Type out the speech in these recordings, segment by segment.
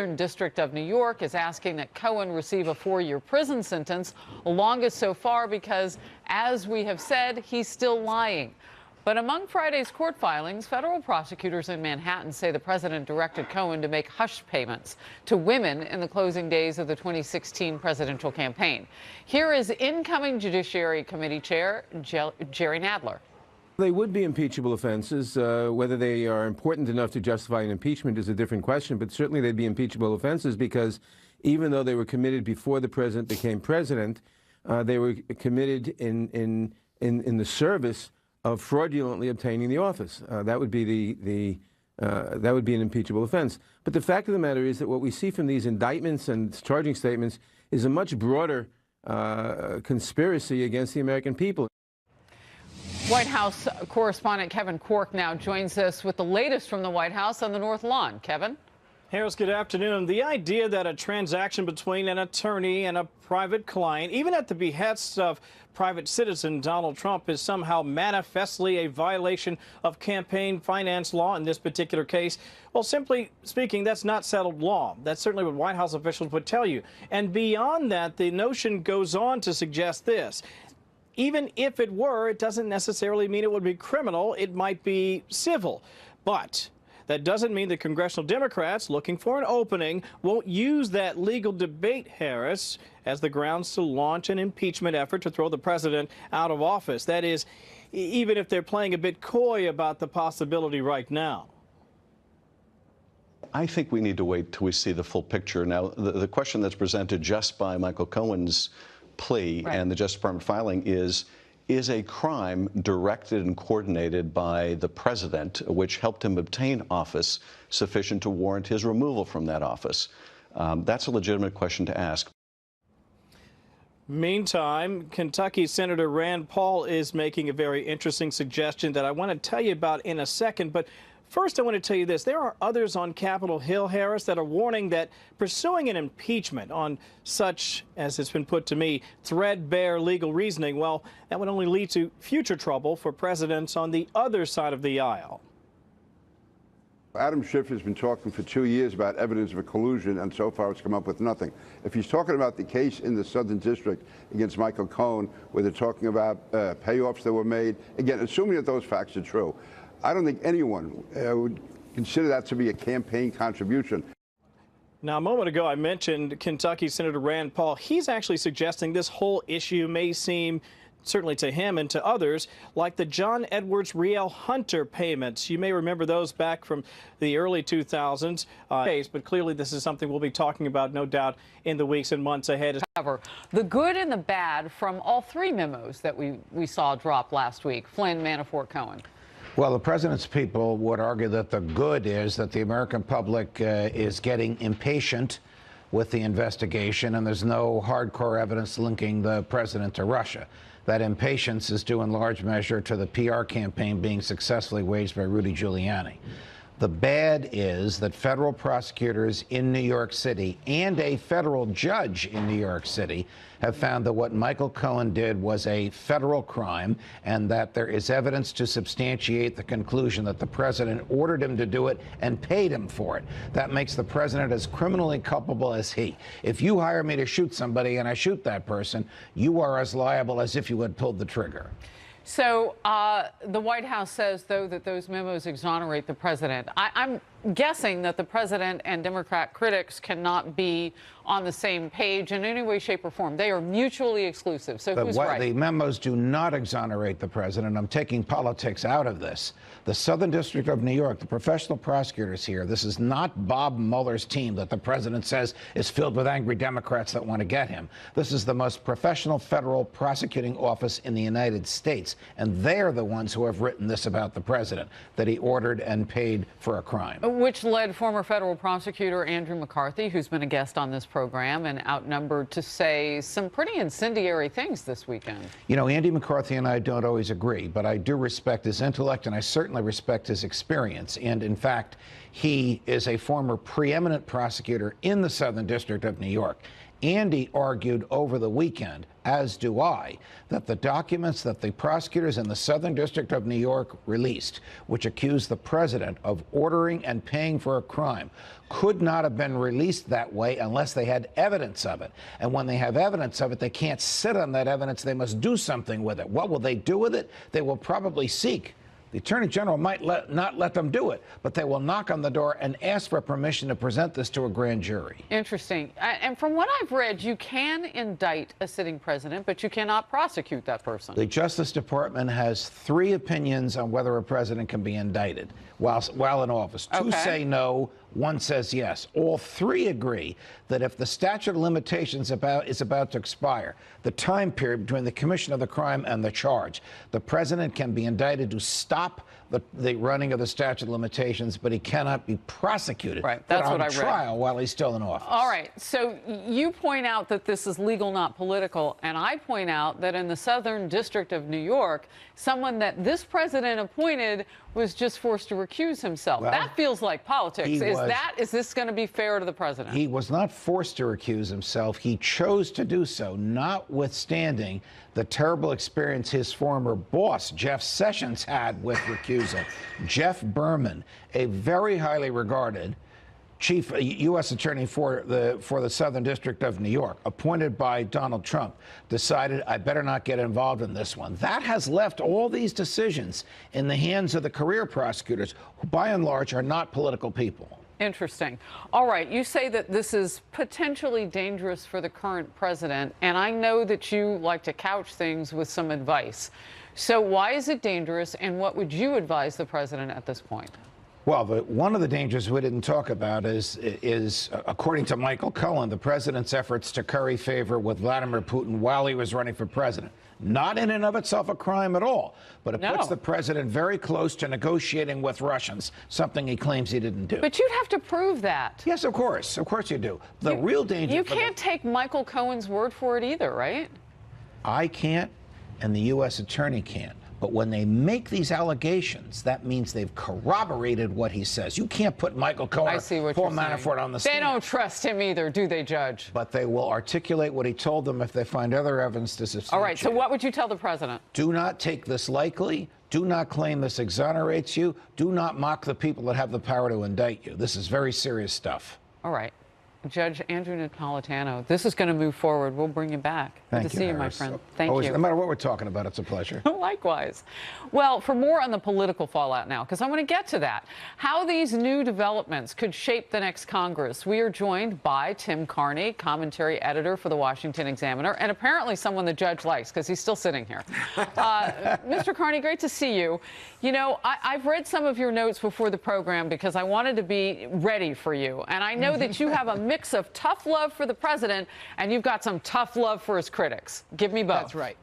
Southern District of New York is asking that Cohen receive a 4-year prison sentence, the longest so far because, as we have said, he's still lying. But among Friday's court filings, federal prosecutors in Manhattan say the president directed Cohen to make hush payments to women in the closing days of the 2016 presidential campaign. Here is incoming Judiciary Committee Chair Jerry Nadler. They would be impeachable offenses. Whether they are important enough to justify an impeachment is a different question, but certainly they'd be impeachable offenses because even though they were committed before the president became president, they were committed in the service of fraudulently obtaining the office. That would be that would be an impeachable offense. But the fact of the matter is that what we see from these indictments and charging statements is a much broader conspiracy against the American people. White House correspondent Kevin Corke now joins us with the latest from the White House on the North Lawn. Kevin? Harris, good afternoon. The idea that a transaction between an attorney and a private client, even at the behest of private citizen Donald Trump, is somehow manifestly a violation of campaign finance law in this particular case, well, simply speaking, that's not settled law. That's certainly what White House officials would tell you. And beyond that, the notion goes on to suggest this. Even if it were, it doesn't necessarily mean it would be criminal. It might be civil. But that doesn't mean the congressional Democrats looking for an opening won't use that legal debate, Harris, as the grounds to launch an impeachment effort to throw the president out of office. That is, even if they're playing a bit coy about the possibility right now. I think we need to wait till we see the full picture. Now, the question that's presented just by Michael Cohen's plea and the Justice Department filing is a crime directed and coordinated by the president, which helped him obtain office, sufficient to warrant his removal from that office? That's a legitimate question to ask. Meantime, Kentucky Senator Rand Paul is making a very interesting suggestion that I want to tell you about in a second. But first, I want to tell you this. There are others on Capitol Hill, Harris, that are warning that pursuing an impeachment on such, as it's been put to me, threadbare legal reasoning, well, that would only lead to future trouble for presidents on the other side of the aisle. Adam Schiff has been talking for 2 years about evidence of a collusion, and so far it's come up with nothing. If he's talking about the case in the Southern District against Michael Cohen, where they're talking about payoffs that were made, again, assuming that those facts are true, I don't think anyone would consider that to be a campaign contribution. Now, a moment ago, I mentioned Kentucky Senator Rand Paul. He's actually suggesting this whole issue may seem, certainly to him and to others, like the John Edwards Riel Hunter payments. You may remember those back from the early 2000s case, but clearly this is something we'll be talking about, no doubt, in the weeks and months ahead. The good and the bad from all three memos that we saw drop last week. Flynn, Manafort, Cohen. Well, the president's people would argue that the good is that the American public is getting impatient with the investigation, and there's no hardcore evidence linking the president to Russia. That impatience is due in large measure to the PR campaign being successfully waged by Rudy Giuliani. The bad is that federal prosecutors in New York City and a federal judge in New York City have found that what Michael Cohen did was a federal crime, and that there is evidence to substantiate the conclusion that the president ordered him to do it and paid him for it. That makes the president as criminally culpable as he. If you hire me to shoot somebody and I shoot that person, you are as liable as if you had pulled the trigger. So the White House says, though, that those memos exonerate the president. I'm guessing that the president and Democrat critics cannot be on the same page in any way, shape, or form. They are mutually exclusive. So who's right? The memos do not exonerate the president. I'm taking politics out of this. The Southern District of New York, the professional prosecutors here, this is not Bob Mueller's team that the president says is filled with angry Democrats that want to get him. This is the most professional federal prosecuting office in the United States, and they're the ones who have written this about the president, that he ordered and paid for a crime. Which led former federal prosecutor Andrew McCarthy, who's been a guest on this program and Outnumbered, to say some pretty incendiary things this weekend. You know, Andy McCarthy and I don't always agree, but I do respect his intellect, and I certainly respect his experience. And in fact, he is a former preeminent prosecutor in the Southern District of New York. Andy argued over the weekend, as do I, that the documents that the prosecutors in the Southern District of New York released, which accused the president of ordering and paying for a crime, could not have been released that way unless they had evidence of it. And when they have evidence of it, they can't sit on that evidence. They must do something with it. What will they do with it? They will probably seek. The Attorney General might not let them do it, but they will knock on the door and ask for permission to present this to a grand jury. Interesting. And from what I've read, you can indict a sitting president, but you cannot prosecute that person. The Justice Department has 3 opinions on whether a president can be indicted while in office. 2 say no, 1 says yes. All 3 agree that if the statute of limitations is about to expire, the time period between the commission of the crime and the charge, the president can be indicted to stop the running of the statute of limitations, but he cannot be prosecuted. Right, that's what I read. On trial while he's still in office. All right, so you point out that this is legal, not political, and I point out that in the Southern District of New York, someone that this president appointed was just forced to recuse himself. Well, that feels like politics. Is this going to be fair to the president? He was not forced to recuse himself. He chose to do so, notwithstanding the terrible experience his former boss, Jeff Sessions, had with recusal. Jeff Berman, a very highly regarded chief U.S. attorney for the Southern District of New York, appointed by Donald Trump, decided, I better not get involved in this one. That has left all these decisions in the hands of the career prosecutors, who by and large are not political people. Interesting. All right, you say that this is potentially dangerous for the current president, and I know that you like to couch things with some advice. So why is it dangerous, and what would you advise the president at this point? Well, one of the dangers we didn't talk about is, according to Michael Cohen, the president's efforts to curry favor with Vladimir Putin while he was running for president. Not in and of itself a crime at all, but it puts the president very close to negotiating with Russians, something he claims he didn't do. But you'd have to prove that. Yes, of course. Of course you do. The real danger... You can't take Michael Cohen's word for it either, right? I can't, and the U.S. attorney can't. But when they make these allegations, that means they've corroborated what he says. You can't put Michael Cohen or Paul Manafort on the stand. They don't trust him either, do they, Judge? But they will articulate what he told them if they find other evidence to substantiate. All right, so what would you tell the president? Do not take this lightly. Do not claim this exonerates you. Do not mock the people that have the power to indict you. This is very serious stuff. All right. Judge Andrew Napolitano, this is going to move forward. We'll bring you back. Good to see you, my friend. Thank you. No matter what we're talking about, it's a pleasure. Likewise. Well, for more on the political fallout now, because I want to get to that, how these new developments could shape the next Congress, we are joined by Tim Carney, commentary editor for the Washington Examiner, and apparently someone the judge likes because he's still sitting here. Mr. Carney, great to see you. You know, I've read some of your notes before the program because I wanted to be ready for you, and I know that you have a mix of tough love for the president and you've got some tough love for his critics. Give me both. That's right.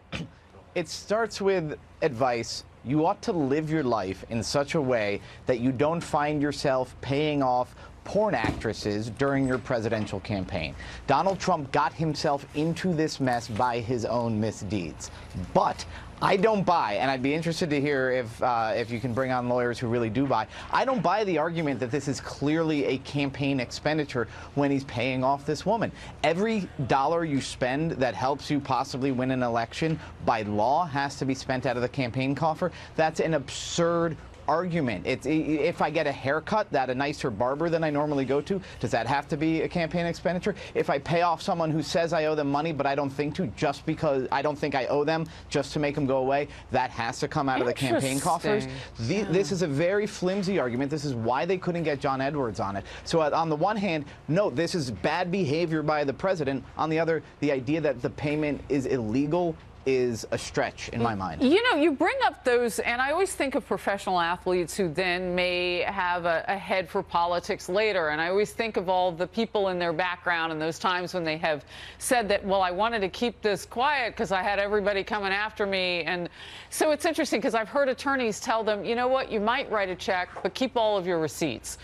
It starts with advice. You ought to live your life in such a way that you don't find yourself paying off porn actresses during your presidential campaign. Donald Trump got himself into this mess by his own misdeeds. But I don't buy, and I'd be interested to hear if you can bring on lawyers who really do buy. I don't buy the argument that this is clearly a campaign expenditure when he's paying off this woman. Every dollar you spend that helps you possibly win an election by law has to be spent out of the campaign coffer. That's an absurd argument. If I get a haircut at a nicer barber than I normally go to, does that have to be a campaign expenditure? If I pay off someone who says I owe them money but I don't think to, just because I don't think I owe them, just to make them go away, that has to come out of the campaign coffers. This is a very flimsy argument. This is why they couldn't get John Edwards on it. So on the one hand, no, this is bad behavior by the president. On the other, the idea that the payment is illegal is a stretch in my mind. You know, you bring up those, and I always think of professional athletes who then may have a head for politics later, and I always think of all the people in their background and those times when they have said that, well, I wanted to keep this quiet because I had everybody coming after me. And so it's interesting because I've heard attorneys tell them, you know what, you might write a check, but keep all of your receipts.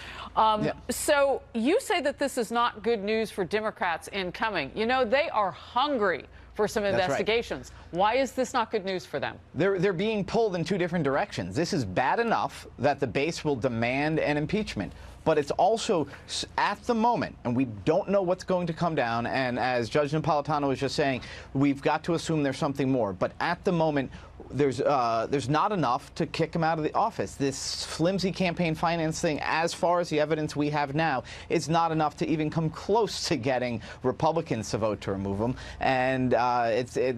So you say that this is not good news for Democrats incoming. You know, they are hungry for some investigations. Right. Why is this not good news for them? They're being pulled in two different directions. This is bad enough that the base will demand an impeachment. but it's also at the moment, and we don't know what's going to come down, and as Judge Napolitano was just saying, we've got to assume there's something more. But at the moment, there's not enough to kick him out of the office. This flimsy campaign finance thing, as far as the evidence we have now, is not enough to even come close to getting Republicans to vote to remove him. And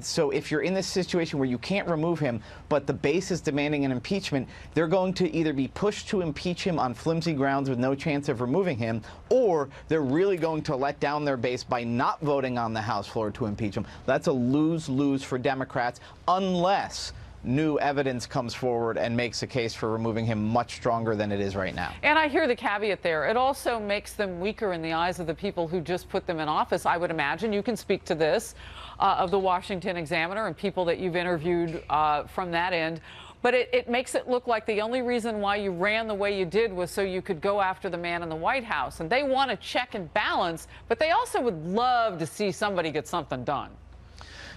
so if you're in this situation where you can't remove him, but the base is demanding an impeachment, they're going to either be pushed to impeach him on flimsy grounds with no chance of removing him, or they're really going to let down their base by not voting on the House floor to impeach him. That's a lose-lose for Democrats, unless new evidence comes forward and makes a case for removing him much stronger than it is right now. And I hear the caveat there. It also makes them weaker in the eyes of the people who just put them in office. I would imagine you can speak to this of the Washington Examiner and people that you've interviewed from that end. But it makes it look like the only reason why you ran the way you did was so you could go after the man in the White House. And they want to check and balance, but they also would love to see somebody get something done.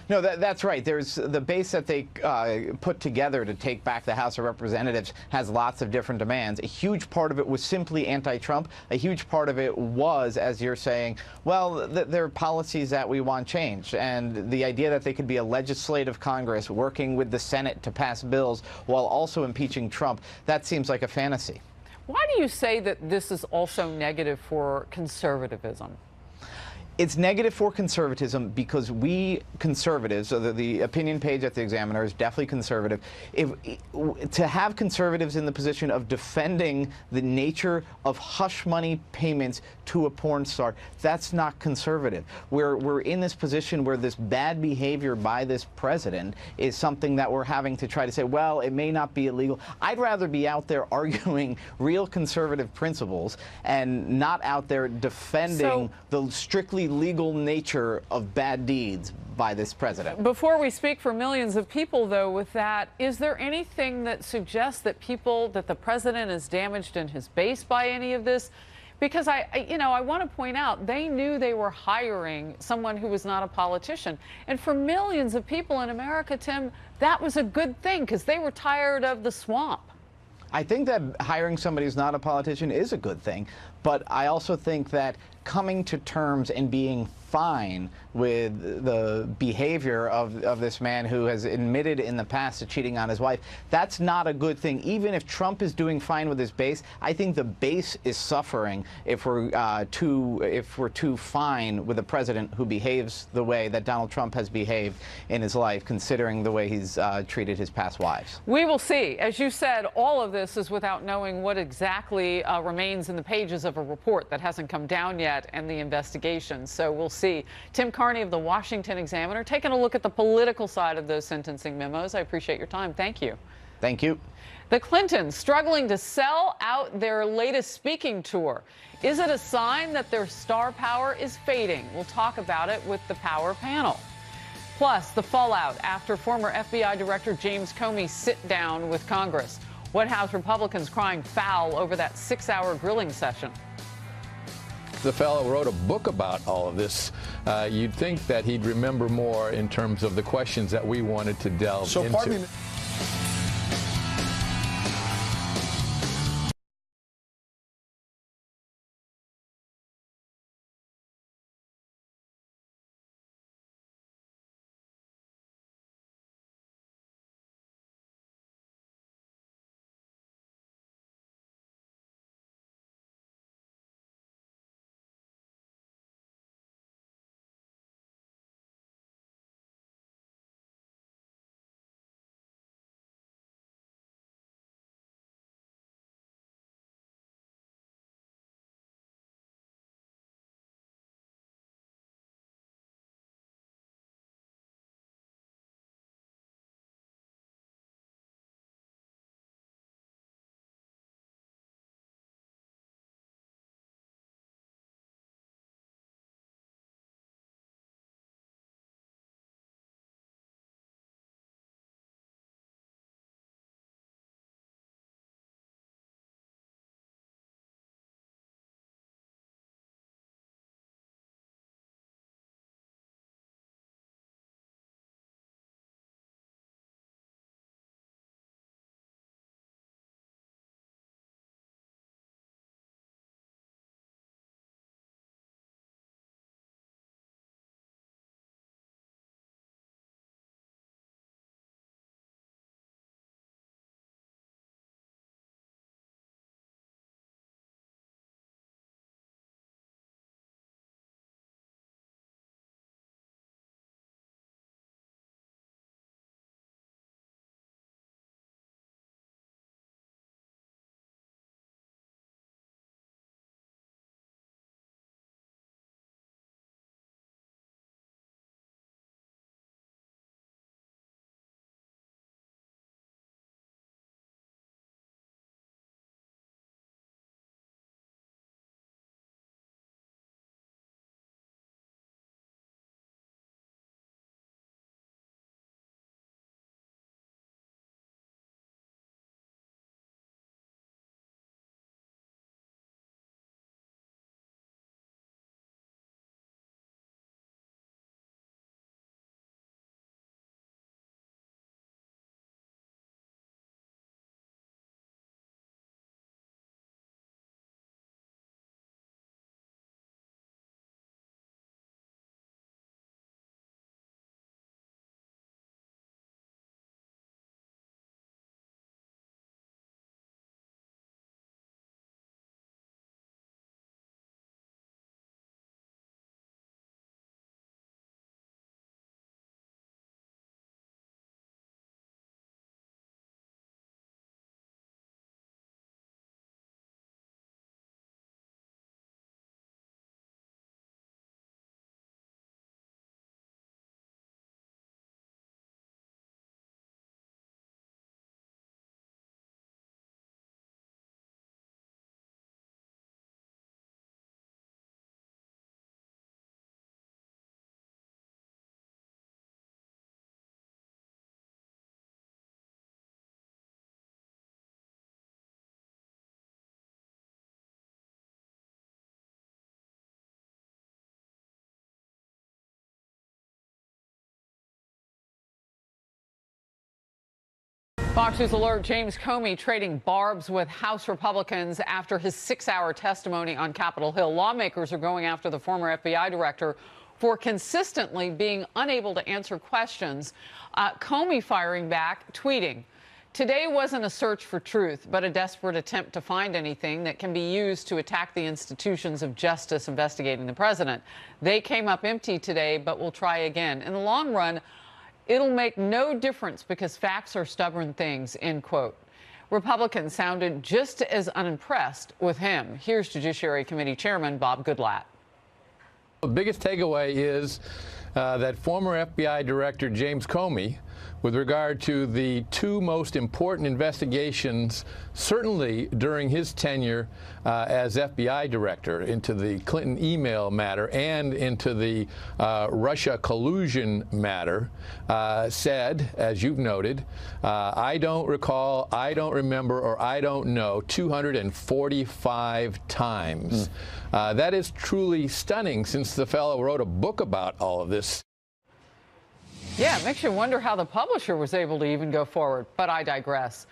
No, that's right. There's the base that they put together to take back the House of Representatives has lots of different demands. A huge part of it was simply anti-Trump. A huge part of it was, as you're saying, well, there are policies that we want changed. And the idea that they could be a legislative Congress working with the Senate to pass bills while also impeaching Trump, that seems like a fantasy. Why do you say that this is also negative for conservatism? It's negative for conservatism because we conservatives, so the opinion page at the Examiner is definitely conservative. To have conservatives in the position of defending the nature of hush money payments to a porn star, that's not conservative. We're in this position where this bad behavior by this president is something that we're having to try to say, well, it may not be illegal. I'd rather be out there arguing real conservative principles and not out there defending the strictly legal nature of bad deeds by this president. Before we speak for millions of people, though, with that, is there anything that suggests that the president is damaged in his base by any of this? Because I want to point out, they knew they were hiring someone who was not a politician. And for millions of people in America, Tim, that was a good thing because they were tired of the swamp. I think that hiring somebody who's not a politician is a good thing, but I also think that coming to terms and being fine with the behavior of this man who has admitted in the past to cheating on his wife, that's not a good thing. Even if Trump is doing fine with his base, I think the base is suffering if we're too fine with a president who behaves the way that Donald Trump has behaved in his life, considering the way he's treated his past wives. We will see. As you said, all of this is without knowing what exactly remains in the pages of a report that hasn't come down yet and the investigation. So we'll see. Tim Carney of the Washington Examiner taking a look at the political side of those sentencing memos. I appreciate your time. Thank you. Thank you. The Clintons struggling to sell out their latest speaking tour. Is it a sign that their star power is fading? We'll talk about it with the Power panel. Plus, the fallout after former FBI Director James Comey sit down with Congress. White House Republicans crying foul over that 6-hour grilling session. The fellow wrote a book about all of this. You'd think that he'd remember more in terms of the questions that we wanted to delve into. Fox News Alert, James Comey trading barbs with House Republicans after his 6-hour testimony on Capitol Hill. Lawmakers are going after the former FBI director for consistently being unable to answer questions. Comey firing back, tweeting, "Today wasn't a search for truth, but a desperate attempt to find anything that can be used to attack the institutions of justice investigating the president. They came up empty today, but we'll try again. In the long run, it'll make no difference because facts are stubborn things," end quote. Republicans sounded just as unimpressed with him. Here's Judiciary Committee Chairman Bob Goodlatte. The biggest takeaway is that former FBI Director James Comey, with regard to the two most important investigations, certainly during his tenure as FBI director, into the Clinton email matter and into the Russia collusion matter, said, as you've noted, I don't recall, I don't remember, or I don't know 245 times. That is truly stunning, since the fellow wrote a book about all of this. Yeah, it makes you wonder how the publisher was able to even go forward, but I digress.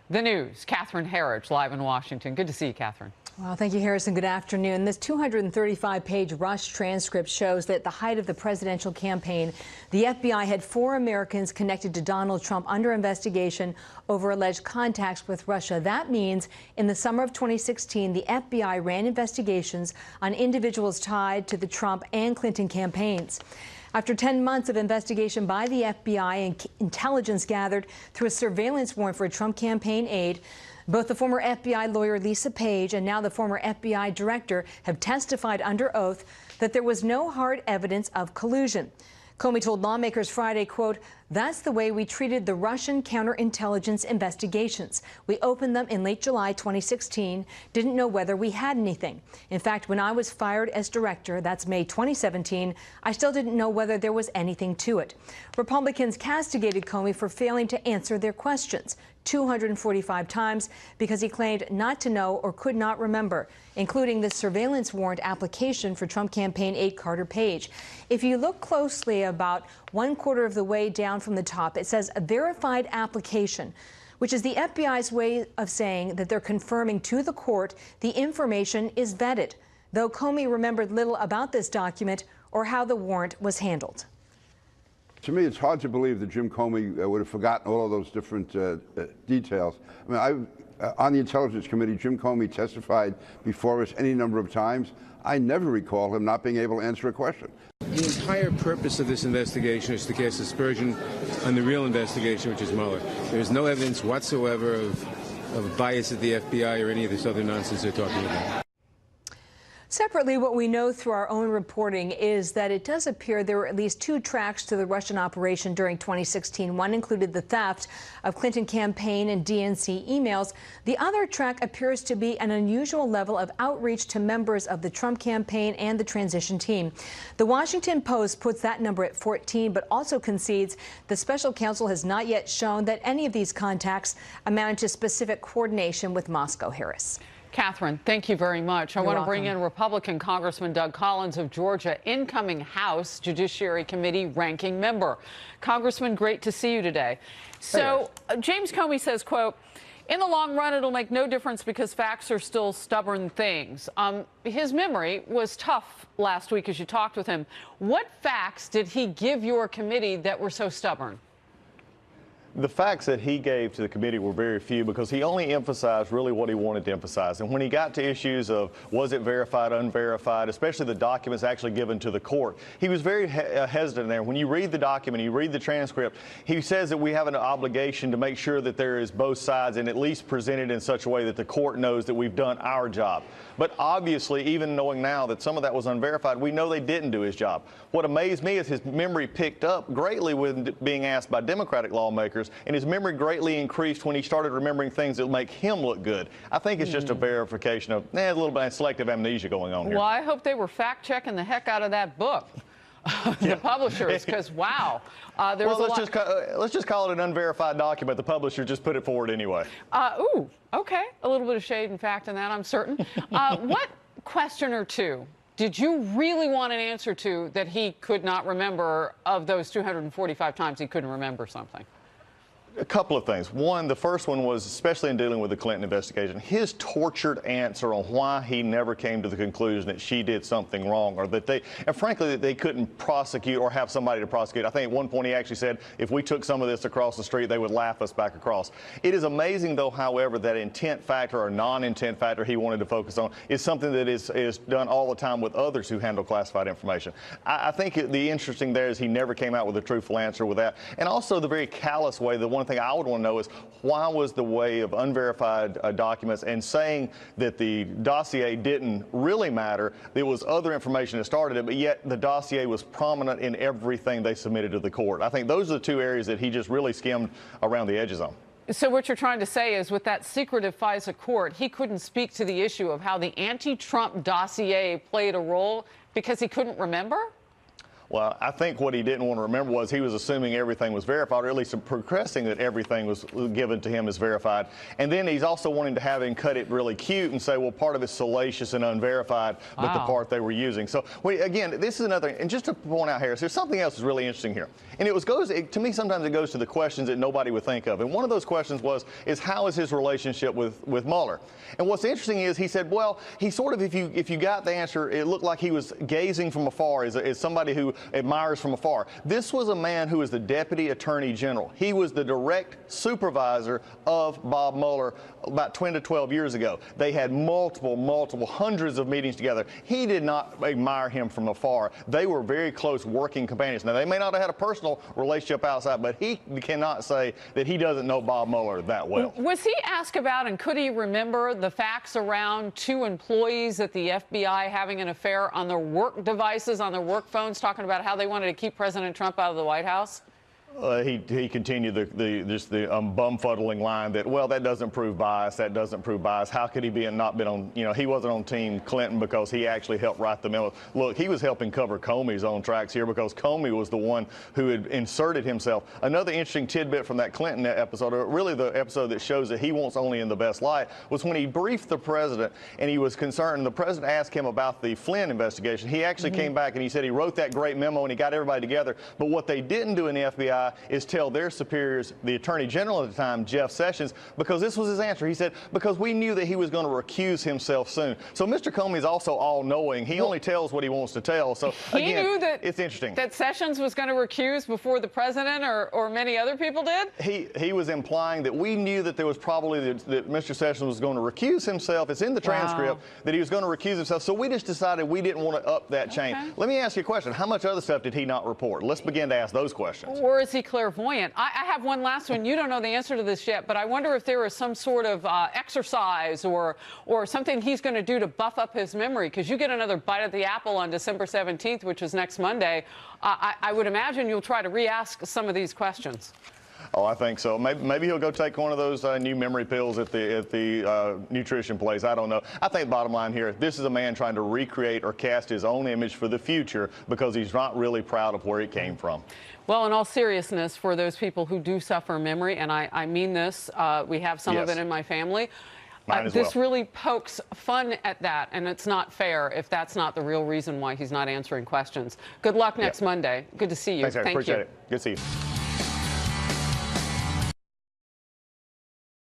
The news, Catherine Herridge, live in Washington. Good to see you, Catherine. Well, thank you, Harrison. Good afternoon. This 235-page Rush transcript shows that at the height of the presidential campaign, the FBI had 4 Americans connected to Donald Trump under investigation over alleged contacts with Russia. That means in the summer of 2016, the FBI ran investigations on individuals tied to the Trump and Clinton campaigns. After 10 months of investigation by the FBI and intelligence gathered through a surveillance warrant for a Trump campaign aide, both the former FBI lawyer Lisa Page and now the former FBI director have testified under oath that there was no hard evidence of collusion. Comey told lawmakers Friday, quote, "That's the way we treated the Russian counterintelligence investigations. We opened them in late July 2016, didn't know whether we had anything. In fact, when I was fired as director, that's May 2017, I still didn't know whether there was anything to it." Republicans castigated Comey for failing to answer their questions 245 times because he claimed not to know or could not remember, including the surveillance warrant application for Trump campaign aide Carter Page. If you look closely, about 1/4 of the way down from the top, it says a verified application, which is the FBI's way of saying that they're confirming to the court the information is vetted, though Comey remembered little about this document or how the warrant was handled. To me, it's hard to believe that Jim Comey would have forgotten all of those different details. I mean, on the Intelligence Committee, Jim Comey testified before us any number of times. I never recall him not being able to answer a question. The entire purpose of this investigation is to cast aspersion on the real investigation, which is Mueller. There is no evidence whatsoever of bias at the FBI or any of this other nonsense they're talking about. Separately, what we know through our own reporting is that it does appear there were at least 2 tracks to the Russian operation during 2016. One included the theft of Clinton campaign and DNC emails. The other track appears to be an unusual level of outreach to members of the Trump campaign and the transition team. The Washington Post puts that number at 14, but also concedes the special counsel has not yet shown that any of these contacts amounted to specific coordination with Moscow. Harris. Catherine, thank you very much. I want to bring welcome. in Republican Congressman Doug Collins of Georgia, incoming House Judiciary Committee ranking member. Congressman, great to see you today. So James Comey says, quote, "In the long run, it'll make no difference because facts are still stubborn things." His memory was tough last week as you talked with him. What facts did he give your committee that were so stubborn? The facts that he gave to the committee were very few because he only emphasized really what he wanted to emphasize. And when he got to issues of was it verified, unverified, especially the documents actually given to the court, he was very hesitant there. When you read the document, you read the transcript, he says that we have an obligation to make sure that there is both sides and at least presented in such a way that the court knows that we've done our job. But obviously, even knowing now that some of that was unverified, we know they didn't do his job. What amazed me is his memory picked up greatly when being asked by Democratic lawmakers, and his memory greatly increased when he started remembering things that make him look good. I think it's just a verification of a little bit of selective amnesia going on here. Well, I hope they were fact-checking the heck out of that book. The publishers, because wow, there was let's just call it an unverified document. The publisher just put it forward anyway. Ooh, okay, a little bit of shade and fact in that, I'm certain. What question or two did you really want an answer to that he could not remember of those 245 times he couldn't remember something? A couple of things. One, the first one was, especially in dealing with the Clinton investigation, his tortured answer on why he never came to the conclusion that she did something wrong, or that and frankly, that they couldn't prosecute or have somebody to prosecute. I think at one point he actually said, if we took some of this across the street, they would laugh us back across. It is amazing, though, however, that intent factor or non-intent factor he wanted to focus on is something that is done all the time with others who handle classified information. I think the interesting there is he never came out with a truthful answer with that. And also the very callous way, the one thing I would want to know is why was the way of unverified documents and saying that the dossier didn't really matter, there was other information that started it, but yet the dossier was prominent in everything they submitted to the court. I think those are the two areas that he just really skimmed around the edges on. So what you're trying to say is with that secretive FISA court, he couldn't speak to the issue of how the anti-Trump dossier played a role because he couldn't remember? Well, I think what he didn't want to remember was he was assuming everything was verified, or at least progressing that everything was given to him as verified. And then he's also wanting to have him cut it really cute and say, well, part of it's salacious and unverified, but the part they were using. So, again, this is another, and just to point out, Harris, there's something else that's really interesting here. And to me, sometimes it goes to the questions that nobody would think of. And one of those questions is how is his relationship with Mueller? And what's interesting is he said, well, he sort of, if you got the answer, it looked like he was gazing from afar as somebody who admires from afar. This was a man who was the Deputy Attorney General. He was the direct supervisor of Bob Mueller about 10 to 12 years ago. They had multiple, hundreds of meetings together. He did not admire him from afar. They were very close working companions. Now, they may not have had a personal relationship outside, but he cannot say that he doesn't know Bob Mueller that well. Was he asked about, and could he remember the facts around two employees at the FBI having an affair on their work devices, on their work phones, talking about how they wanted to keep President Trump out of the White House? He continued the bumfuddling line that, well, that doesn't prove bias. That doesn't prove bias. How could he not been on, he wasn't on Team Clinton because he actually helped write the memo. Look, he was helping cover Comey's own tracks here because Comey was the one who had inserted himself. Another interesting tidbit from that Clinton episode, or really the episode that shows that he wants only in the best light, was when he briefed the president and he was concerned. The president asked him about the Flynn investigation. He actually came back and he said he wrote that great memo and he got everybody together. But what they didn't do in the FBI is tell their superiors, the Attorney General at the time, Jeff Sessions, because this was his answer. He said, because we knew that he was going to recuse himself soon. So Mr. Comey is also all-knowing. He only tells what he wants to tell. So he knew that it's interesting that Sessions was going to recuse before the president or many other people did? He was implying that we knew that there was probably that Mr. Sessions was going to recuse himself. It's in the transcript that he was going to recuse himself. So we just decided we didn't want to up that chain. Let me ask you a question. How much other stuff did he not report? Let's begin to ask those questions. Or is he clairvoyant? I have one last one. You don't know the answer to this yet, but I wonder if there is some sort of exercise or something he's going to do to buff up his memory, because you get another bite at the apple on December 17th, which is next Monday. I would imagine you'll try to re-ask some of these questions. Oh, I think so. Maybe he'll go take one of those new memory pills at the nutrition place. I don't know. I think the bottom line here, this is a man trying to recreate or cast his own image for the future because he's not really proud of where he came from. Well, in all seriousness, for those people who do suffer memory, and I mean this, we have some of it in my family. This really pokes fun at that, and it's not fair if that's not the real reason why he's not answering questions. Good luck next Monday. Good to see you. Thanks, Harry. Appreciate it. Good to see you.